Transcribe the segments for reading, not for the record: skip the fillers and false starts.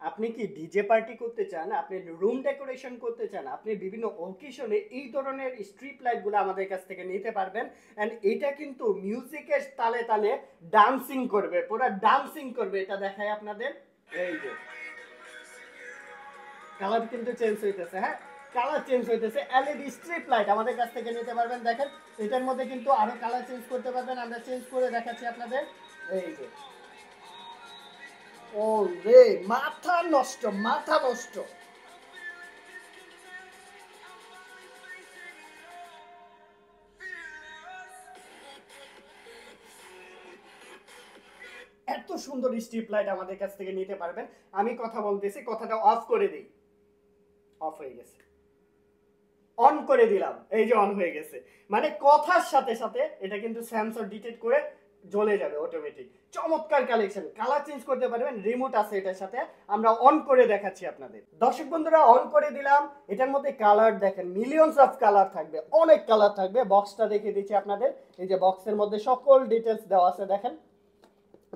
আপনি কি DJ party করতে চান, আপনি রুম ডেকোরেশন করতে চান, আপনি বিভিন্ন অকেশনে এই ধরনের স্ট্রিপ লাইটগুলো আমাদের কাছ থেকে নিতে পারবেন। অ্যান্ড এটা কিন্তু মিউজিকের তালে তালে ডান্সিং করবে, পুরো ডান্সিং করবে। এটা দেখায় আপনাদের, এই যে কালার কিন্তু চেঞ্জ হইতেছে। হ্যাঁ, কালার চেঞ্জ হইতেছে। এলইডি স্ট্রিপ লাইট আমাদের কাছ থেকে নিতে পারবেন। দেখেন এটার মধ্যে কিন্তু আরো কালার চেঞ্জ করতে পারবেন, আমরা চেঞ্জ করে দেখাচ্ছি আপনাদের। এই যে ও রে, মাথা নষ্ট, মাথা নষ্ট। এত সুন্দর স্ট্রিপ লাইট আমাদের কাছ থেকে নিতে পারবেন। আমি কথা বলতেছি, কথাটা অফ করে দিই। অফ হয়ে গেছে, অন করে দিলাম, এই যে অন হয়ে গেছে। মানে কথার সাথে সাথে এটা কিন্তু সেন্সর ডিটেক্ট করে জ্বলে যাবে অটোমেটিক। চমৎকার কালেকশন, কালার চেঞ্জ করতে পারবেন, রিমোট আছে এটার সাথে। আমরা অন করে দেখাচ্ছি আপনাদের। দর্শক বন্ধুরা, অন করে দিলাম। এটার মধ্যে কালার দেখেন, মিলিয়নস অফ কালার থাকবে, অনেক কালার থাকবে। বক্সটা দেখিয়ে দিচ্ছি আপনাদের। এই যে বক্সের মধ্যে সকল ডিটেলস দেওয়া আছে, দেখেন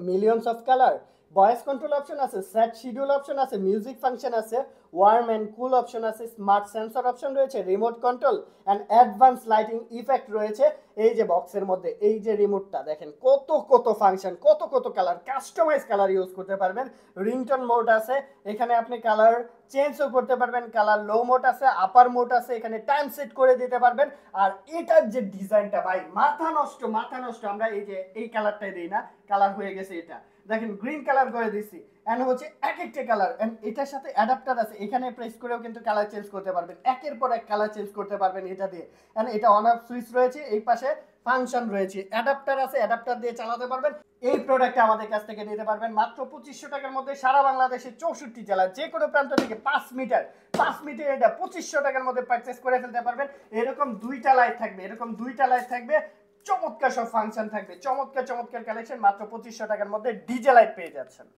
millions of colour. Voice control option আছে, সেট শিডিউল অপশন আছে, মিউজিক ফাংশন আছে, ওয়ার্ম এন্ড কুল অপশন আছে, স্মার্ট সেন্সর অপশন রয়েছে, remote control and advance lighting effect রয়েছে। এই যে বক্সের মধ্যে এই যে রিমোটটা দেখেন, কত কত ফাংশন, কত কত কালার, কাস্টমাইজ কালার ইউজ করতে পারবেন। রিংটোন মোড আছে, এখানে আপনি কালার চেঞ্জও করতে পারবেন। কালার লো মোড আছে, আপার মোড আছে, এখানে টাইম সেট করে দিতে পারবেন। আর এটার যে ডিজাইনটা ভাই, মাথা নষ্ট, মাথা নষ্ট। আমরা এই যে এই কালারটাই দিই না, কালার হয়ে গেছে এটা। দেখেন গ্রিন কালার করে দিছি, এন্ড হচ্ছে এক একটা কালার। এন্ড এটার সাথে অ্যাডাপ্টার আছে, এখানে প্রেস করেও কিন্তু কালার চেঞ্জ করতে পারবেন। একের পর এক কালার চেঞ্জ করতে পারবেন এটা দিয়ে। এন্ড এটা অন অফ সুইচ রয়েছে, এই পাশে ফাংশন রয়েছে, অ্যাডাপ্টার আছে, অ্যাডাপ্টার দিয়ে চালাতে পারবেন। এই প্রোডাক্টটা আমাদের কাছ থেকে নিতে পারবেন মাত্র 2500 টাকার মধ্যে। সারা বাংলাদেশে 64 জেলা, যে কোনো প্রান্ত থেকে 5 মিটার এটা 2500 টাকার মধ্যে পারচেস করে ফেলতে পারবেন। এরকম দুইটা লাইট থাকবে, এরকম দুইটা লাইট থাকবে, চমৎকার সব ফাংশন থাকবে, চমৎকার চমৎকার কালেকশন। মাত্র 2500 টাকার মধ্যে ডিজে লাইট পেয়ে যাচ্ছেন।